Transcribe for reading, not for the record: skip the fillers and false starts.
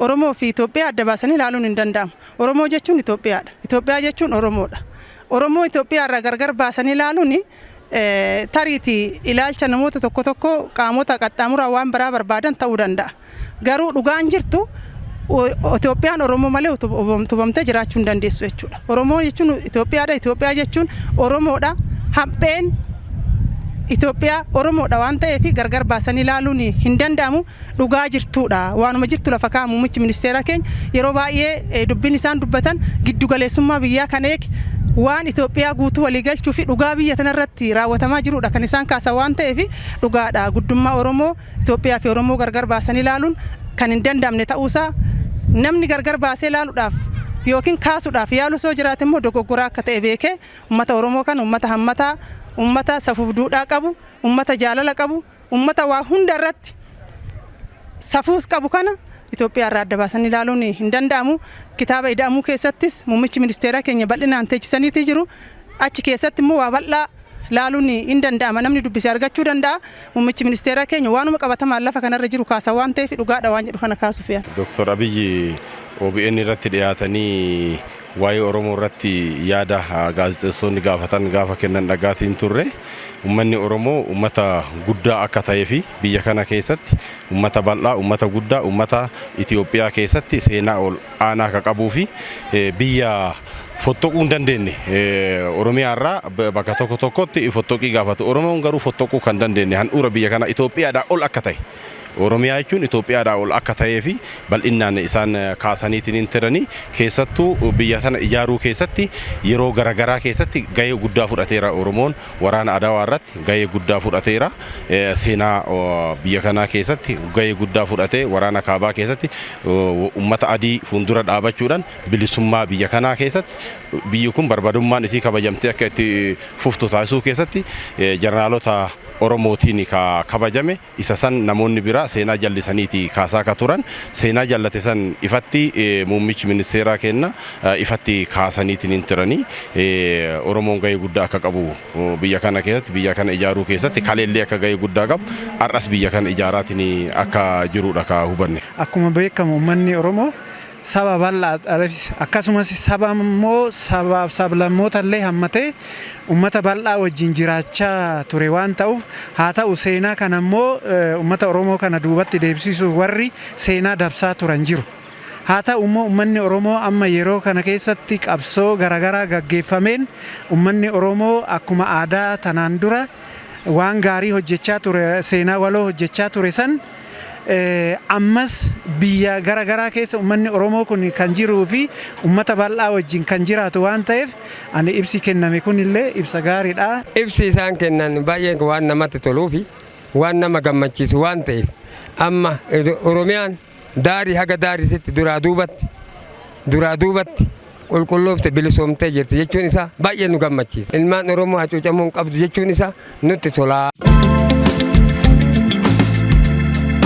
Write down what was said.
Oromoo fi Itoophiyaa adda baasanii ilaaluun hin danda'amu. Oromoo jechuun Itoophiyaadha. Itoophiyaa jechuun Oromoodha. Oromoo Itoophiyaa irraa gargar baasanii ilaaluun tariitii ilaalcha namoota tokko qaamota qaxxaamuraa waan biraa barbaadan ta'uu danda'a. Garuu dhugaan jirtu Itoophiyaan Oromoo malee utubamtee jiraachuu hin dandeessu jechuudha. Oromoo jechuun Itoophiyaadha. Itoophiyaa jechuun Oromoodha. Hapheen Itoophiyaa Oromoodha waan ta'eef gargar baasanii ilaaluun hin danda'amu. Dhugaa jirtuudha. Waanuma jirtu lafa kaa'amu muummichi ministeera keenya yeroo baay'ee dubbiin isaan dubbatan giddu galeessummaa biyyaa kan eege waan Itoophiyaa guutuu walii galchuu fi dhugaa biyya tanarratti raawwatamaa jiruudha kan isaan kaasan waan ta'eef dhugaadha. Guddummaa Oromoo Itoophiyaa fi Oromoo gargar baasanii ilaaluun kan hin danda'amne ta'uusaa namni gargar baasee ilaaluudhaaf yookiin kaasuudhaaf yaalu soo jiraate immoo dogoggoraa akka ta'e beekee uummata Oromoo kan uummata hammataa, uummata safuuf duudhaa qabu, uummata jaalala qabu, uummata waa hunda irratti safuus qabu kana Itoophiyaa irraa adda baasanii ilaaluun hin danda'amu. Kitaaba ida'amuu keessattis muummichi ministeera keenya bal'inaan teechisaniitii jiru. Achi keessatti immoo waa bal'aa laaluun hin danda'ama. Namni dubbisee argachuu danda'a. Muummichi ministeera keenya waanuma qabatamaan lafa kanarra jiru kaasa waan ta'eef dhugaadha waan jedhu kana kaasuuf yaala. Dr. Abiyyi OBN irratti dhiyaatanii waa'ee Oromoo irratti yaada gaazexeessonni gaafatan gaafa kennan dhagaatiin turre. Uummanni Oromoo uummata guddaa akka ta'ee fi biyya kana keessatti uummata bal'aa, uummata guddaa, uummata Itoophiyaa keessatti seenaa ol aanaa akka qabuu fi biyya fottoquu hin dandeenye Oromiyaa irraa bakka tokkotti fottoqii gaafatu. Oromoon garuu fottoquu kan dandeenye handhuura biyya kana Itoophiyaadhaa ol akka ta'e. Oromiyaa jechuun Itoophiyaadhaa ol akka ta'ee fi bal'inaan isaan kaasaniitiin hin tiranii keessattuu biyya tana ijaaruu keessatti yeroo garaagaraa keessatti gahee guddaa fudhateera. Oromoon waraana Adawaa irratti gahee guddaa fudhateera. Seenaa biyya kanaa keessatti gahee guddaa fudhatee waraana Kaabaa keessatti uummata adii fuuldura dhaabachuudhaan bilisummaa biyya kanaa keessatti biyyi kun barbaadummaan isii kabajamtee akka itti fuftu taasisuu keessatti jeneraalota Oromootiin kabajame isa san namoonni biraa seenaa jallisaniiti kaasaa ka turan. Seenaa jallate san ifatti muummichi ministeeraa kenna ifatti kaasaniitiin hin turanii Oromoon gahee guddaa akka qabu biyya kana keessatti biyya kana ijaaruu keessatti kaleellee akka gahee guddaa qabu har'as biyya kana ijaaraatiin akka jiruudha ka hubanne. Akkuma beekamu uummanni Oromoo saba bal'aa akkasumas saba immoo sabaaf sablammoota illee hammatee uummata bal'aa wajjin jiraachaa ture waan ta'uuf haa ta'u seenaa kana immoo uummata Oromoo kana duubatti deebisisuuf warri seenaa dabsaa turan jiru. Haa ta'u immoo uummanni Oromoo amma yeroo kana keessatti qabsoo garaagaraa gaggeeffameen uummanni Oromoo akkuma aadaa tanaan dura waan gaarii hojjechaa ture seenaa waloo hojjechaa ture san ammas biyya garaagaraa keessa uummanni Oromoo kun kan jiruu fi uummata bal'aa wajjin kan jiraatu waan ta'eef ani ibsi kenname kunillee ibsa gaariidha. Ibsi isaan kennan baay'ee waan namatti toluu fi waan nama gammachiisu waan ta'eef amma Oromiyaan daarii haga daariitti duraa duubatti qulqulloofte bilisoomtee jirti jechuun isaa baay'ee nu gammachiisa. Ilmaan Oromoo hacuucamuun qabdu jechuun isaa nutti tola.